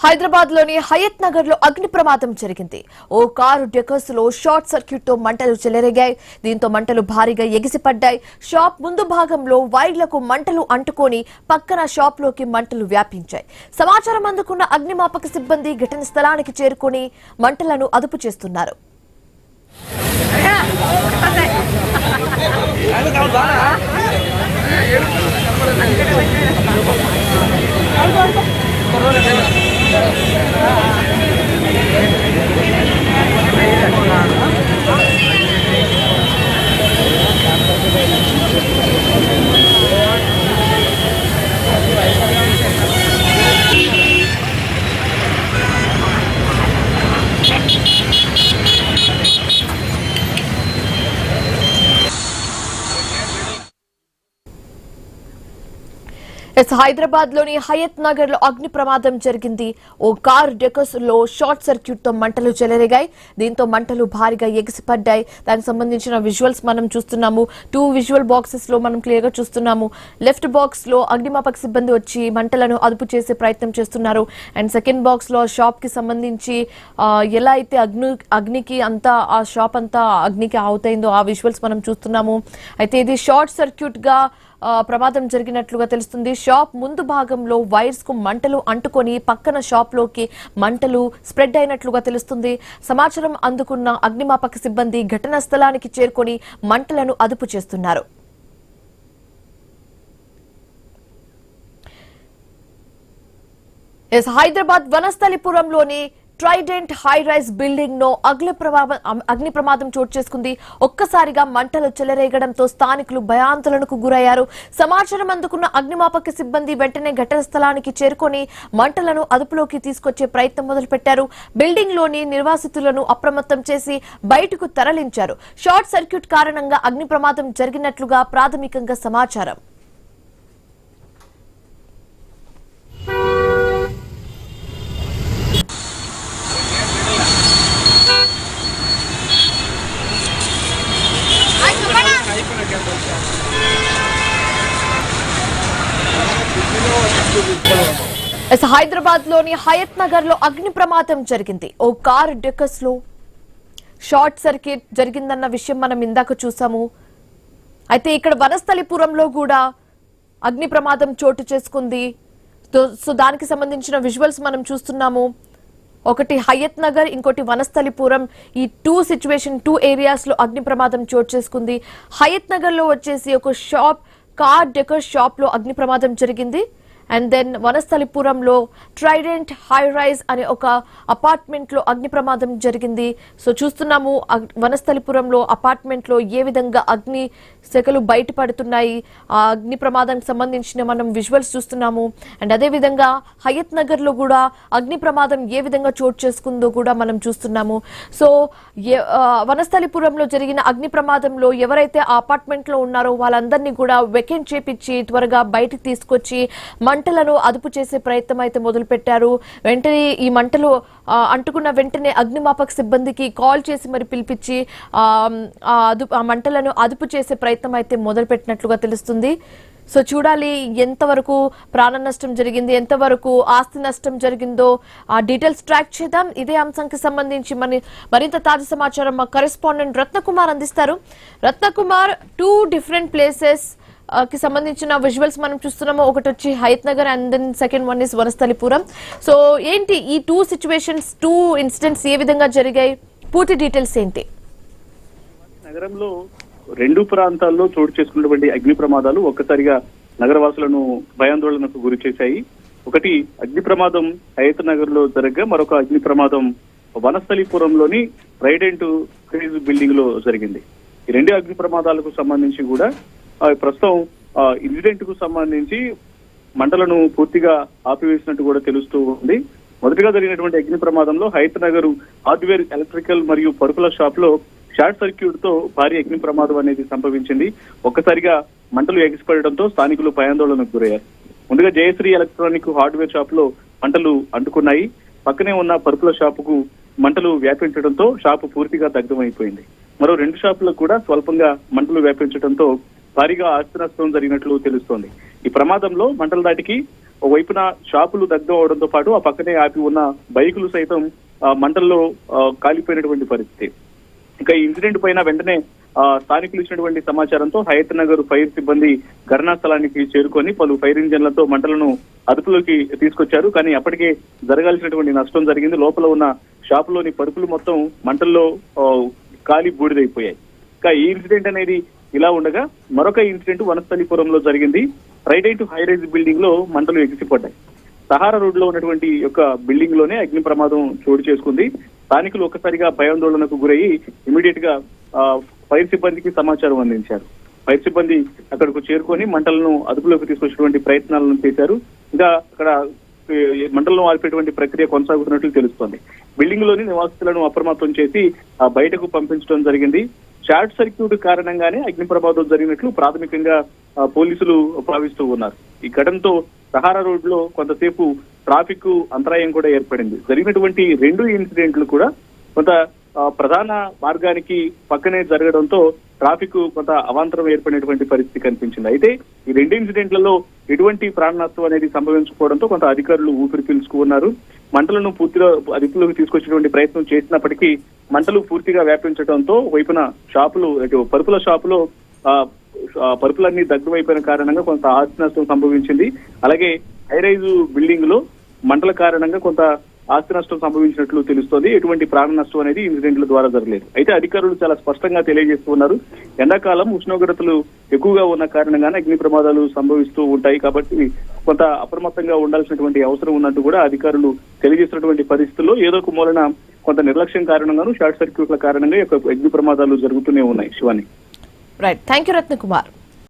హైదరాబాద్ లోని హయత్ నగర్ లో అగ్ని ప్రమాదం జరిగింది. ఓ కారు డెకర్స్ లో షార్ట్ సర్క్యూట్ తో మంటలు చెలరేగాయి. దీంతో మంటలు భారీగా ఎగిసిపడ్డాయి. షాప్ ముందు భాగంలో వైర్లకు మంటలు అంటుకొని పక్కన షాప్ లోకి మంటలు వ్యాపించాయి. సమాచారం అందుకున్న అగ్నిమాపక సిబ్బంది ఘటన స్థలానికి చేరుకొని మంటలను అదుపు చేస్తున్నారు. హైదరాబాద్ లోని హయత్ నగర్ లో అగ్ని ప్రమాదం జరిగింది. ఓ కార్ డెకర్స్ లో షార్ట్ సర్క్యూట్ తో మంటలు చెలరేగాయి. దీంతో మంటలు భారీగా ఎగిసిపడ్డాయి. దానికి సంబంధించిన విజువల్స్ మనం చూస్తున్నాము. 2 విజువల్ బాక్సెస్ లో మనం క్లియర్ గా చూస్తున్నాము. లెఫ్ట్ బాక్స్ లో అగ్నిమాపక సిబ్బంది వచ్చి మంటలను అదుపు చేసే ప్రయత్నం చేస్తున్నారు. అండ్ సెకండ్ బాక్స్ లో షాప్ కి సంబంధించి ఎలా అయితే అగ్నికి అంతా ఆ షాప్ అంతా అగ్నికి అవుతైందో ఆ విజువల్స్ మనం చూస్తున్నాము. అయితే ఇది షార్ట్ సర్క్యూట్ గా ప్రమాదం జరిగినట్లుగా తెలుస్తుంది. షాప్ ముందు భాగంలో వైర్స్ కు మంటలు అంటుకొని పక్కన షాప్ లోకి మంటలు స్ప్రెడ్ అయినట్లుగా తెలుస్తుంది. సమాచారం అందుకున్న అగ్నిమాపక సిబ్బంది ఘటనా స్థలానికి చేరుకొని మంటలను అదుపు చేస్తున్నారు. హైదరాబాద్ వనస్థలిపురంలోని ట్రైడెంట్ హై రైజ్ బిల్డింగ్ లో అగ్ని ప్రమాదం చోటు చేసుకుంది. ఒక్కసారిగా మంటలు చెలరేగడంతో స్థానికులు భయాందోళనకు గురయ్యారు. సమాచారం అందుకున్న అగ్నిమాపక సిబ్బంది వెంటనే ఘటన స్థలానికి చేరుకొని మంటలను అదుపులోకి తీసుకొచ్చే ప్రయత్నం మొదలుపెట్టారు. బిల్డింగ్ లోని నిర్వాసితులను అప్రమత్తం చేసి బయటకు తరలించారు. షార్ట్ సర్క్యూట్ కారణంగా అగ్ని ప్రమాదం జరిగినట్లుగా ప్రాథమికంగా సమాచారం. హైదరాబాద్ లోని హయత్ నగర్ లో అగ్ని ప్రమాదం జరిగింది. ఓ కార్ డెకర్స్ లో షార్ట్ సర్క్యూట్ జరిగిందన్న విషయం మనం ఇందాక చూసాము. అయితే ఇక్కడ వనస్థలిపురంలో కూడా అగ్ని ప్రమాదం చోటు చేసుకుంది. సో దానికి సంబంధించిన విజువల్స్ మనం చూస్తున్నాము. ఒకటి హయత్ నగర్, ఇంకోటి వనస్థలిపురం. ఈ 2 ఏరియాస్ లో అగ్ని ప్రమాదం చోటు చేసుకుంది. హయత్ నగర్ లో వచ్చేసి ఒక షాప్, కార్ డెకర్ షాప్ లో అగ్ని ప్రమాదం జరిగింది. అండ్ దెన్ వనస్థలిపురంలో ట్రైడెంట్ హై రైజ్ అనే ఒక అపార్ట్మెంట్ లో అగ్ని ప్రమాదం జరిగింది. సో చూస్తున్నాము వనస్థలిపురంలో అపార్ట్మెంట్ లో ఏ విధంగా అగ్ని సెకలు బయటపడుతున్నాయి. ఆ అగ్ని ప్రమాదానికి సంబంధించిన మనం విజువల్స్ చూస్తున్నాము. అండ్ అదే విధంగా హయత్ నగర్ లో కూడా అగ్ని ప్రమాదం ఏ విధంగా చోటు చేసుకుందో కూడా మనం చూస్తున్నాము. సో వనస్థలిపురంలో జరిగిన అగ్ని ప్రమాదంలో ఎవరైతే ఆ అపార్ట్మెంట్ లో ఉన్నారో వాళ్ళందరినీ కూడా వెకెంట్ చేపించి త్వరగా బయటకు తీసుకొచ్చి మంటలను అదుపు చేసే ప్రయత్నం అయితే మొదలు పెట్టారు. వెంటనే ఈ మంటలు అంటుకున్న వెంటనే అగ్నిమాపక సిబ్బందికి కాల్ చేసి మరి పిలిపించి ఆ మంటలను అదుపు చేసే ప్రయత్నం అయితే మొదలు పెట్టినట్లుగా తెలుస్తుంది. సో చూడాలి ఎంతవరకు ప్రాణ నష్టం జరిగింది, ఎంతవరకు ఆస్తి నష్టం జరిగిందో ఆ డీటెయిల్స్ ట్రాక్ చేద్దాం. ఇదే అంశానికి సంబంధించి మరింత తాజా సమాచారం మా కరెస్పాండెంట్ రత్నకుమార్ అందిస్తారు. రత్నకుమార్, 2 డిఫరెంట్ ప్లేసెస్ కి సంబంధించిన విజువల్స్ మనం చూస్తున్నాము. ఒకటి వచ్చి Hayathnagar and then second one is Vanasthalipuram. So ఏంటి ఈ 2 సిచ్యువేషన్స్, 2 ఇన్సిడెంట్స్ ఏ విధంగా జరిగాయి, పూర్తి డీటెయిల్స్ ఏంటి? నగరంలో 2 ప్రాంతాల్లో చోటు చేసుకున్నటువంటి అగ్ని ప్రమాదాలు ఒక్కసారిగా నగరవాసులను భయాందోళనకు గురి చేశాయి. ఒకటి అగ్ని ప్రమాదం హయత్ నగర్ లో జరగగా, మరొక అగ్ని ప్రమాదం వనస్థలిపురంలోని ట్రైడెంట్ క్రేజ్ బిల్డింగ్ లో జరిగింది. ఈ 2 అగ్ని ప్రమాదాలకు సంబంధించి కూడా ప్రస్తుతం ఇన్సిడెంట్ కు సంబంధించి మంటలను పూర్తిగా ఆపివేసినట్టు కూడా తెలుస్తూ ఉంది. మొదటిగా జరిగినటువంటి అగ్ని ప్రమాదంలో హయత్ నగర్ హార్డ్వేర్, ఎలక్ట్రికల్ మరియు పరుపుల షాప్ లో షార్ట్ సర్క్యూట్ తో భారీ అగ్ని ప్రమాదం అనేది సంభవించింది. ఒక్కసారిగా మంటలు ఎగిసిపడడంతో స్థానికులు భయాందోళనకు గురయ్యారు. ముందుగా జయశ్రీ ఎలక్ట్రానిక్ హార్డ్వేర్ షాప్ లో మంటలు అంటుకున్నాయి. పక్కనే ఉన్న పరుపుల షాపుకు మంటలు వ్యాపించడంతో షాపు పూర్తిగా దగ్ధమైపోయింది. మరో 2 షాపులకు కూడా స్వల్పంగా మంటలు వ్యాపించడంతో భారీగా ఆస్తి నష్టం జరిగినట్లు తెలుస్తోంది. ఈ ప్రమాదంలో మంటల దాటికి వైపున షాపులు దగ్ధం అవడంతో పాటు ఆ పక్కనే ఆపి ఉన్న బైకులు సైతం మంటల్లో కాలిపోయినటువంటి పరిస్థితి. ఇక ఈ ఇన్సిడెంట్ పైన వెంటనే స్థానికులు ఇచ్చినటువంటి సమాచారంతో హయత్ నగర్ ఫైర్ సిబ్బంది ఘటనా స్థలానికి చేరుకొని పలు ఫైర్ ఇంజన్లతో మంటలను అదుపులోకి తీసుకొచ్చారు. కానీ అప్పటికే జరగాల్సినటువంటి నష్టం జరిగింది. లోపల ఉన్న షాపులోని పరుపులు మొత్తం మంటల్లో కాలి బూడిదైపోయాయి. ఇంకా ఈ ఇన్సిడెంట్ అనేది ఇలా ఉండగా మరొక ఇన్సిడెంట్ వనస్థలిపురంలో జరిగింది. రైట్ హై రైజ్ బిల్డింగ్ లో మంటలు ఎగిసిపడ్డాయి. సహారా రోడ్ లో ఉన్నటువంటి యొక్క బిల్డింగ్ లోనే అగ్ని ప్రమాదం చోటు చేసుకుంది. స్థానికులు ఒక్కసారిగా భయాందోళనకు గురయ్యి ఇమీడియట్ గా ఫైర్ సిబ్బందికి సమాచారం అందించారు. ఫైర్ సిబ్బంది అక్కడకు చేరుకొని మంటలను అదుపులోకి తీసుకొచ్చేటువంటి ప్రయత్నాలను చేశారు. ఇంకా అక్కడ మంటలను ఆర్పేటువంటి ప్రక్రియ కొనసాగుతున్నట్లు తెలుస్తోంది. బిల్డింగ్ లోని నివాసితులను అప్రమత్తం చేసి బయటకు పంపించడం జరిగింది. షార్ట్ సర్క్యూట్ కారణంగానే అగ్ని ప్రమాదం జరిగినట్లు ప్రాథమికంగా పోలీసులు భావిస్తూ ఉన్నారు. ఈ ఘటనతో సహారా రోడ్ లో కొంతసేపు ట్రాఫిక్ అంతరాయం కూడా ఏర్పడింది. జరిగినటువంటి 2 ఇన్సిడెంట్లు కూడా కొంత ప్రధాన మార్గానికి పక్కనే జరగడంతో ట్రాఫిక్ కొంత అవాంతరం ఏర్పడినటువంటి పరిస్థితి కనిపించింది. అయితే ఈ 2 ఇన్సిడెంట్లలో ఎటువంటి ప్రాణ నష్టం అనేది సంభవించకపోవడంతో కొంత అధికారులు ఊపిరి పీల్చుకున్నారు. మంటలను పూర్తిగా అదుపులోకి తీసుకొచ్చేటువంటి ప్రయత్నం చేసినప్పటికీ మంటలు పూర్తిగా వ్యాపించడంతో వైపున షాపులు పరుపుల షాపులో పరుపులన్నీ దగ్గరైపోయిన కారణంగా కొంత ఆస్తి నష్టం సంభవించింది. అలాగే హైరైజ్ బిల్డింగ్ లో మంటల కారణంగా కొంత ఆస్తి నష్టం సంభవించినట్లు తెలుస్తోంది. ఎటువంటి ప్రాణ నష్టం అనేది ఇన్సిడెంట్ల ద్వారా జరగలేదు. అయితే అధికారులు చాలా స్పష్టంగా తెలియజేస్తూ ఉన్నారు. ఎండాకాలం ఉష్ణోగ్రతలు ఎక్కువగా ఉన్న కారణంగానే అగ్ని ప్రమాదాలు సంభవిస్తూ ఉంటాయి. కాబట్టి కొంత అప్రమత్తంగా ఉండాల్సినటువంటి అవసరం ఉన్నట్టు కూడా అధికారులు తెలియజేసినటువంటి పరిస్థితుల్లో ఏదో ఒక మూలన కొంత నిర్లక్ష్యం కారణంగాను షార్ట్ సర్క్యూట్ల కారణంగా అగ్ని ప్రమాదాలు జరుగుతూనే ఉన్నాయి. Shivani. Right, thank you Ratnakumar.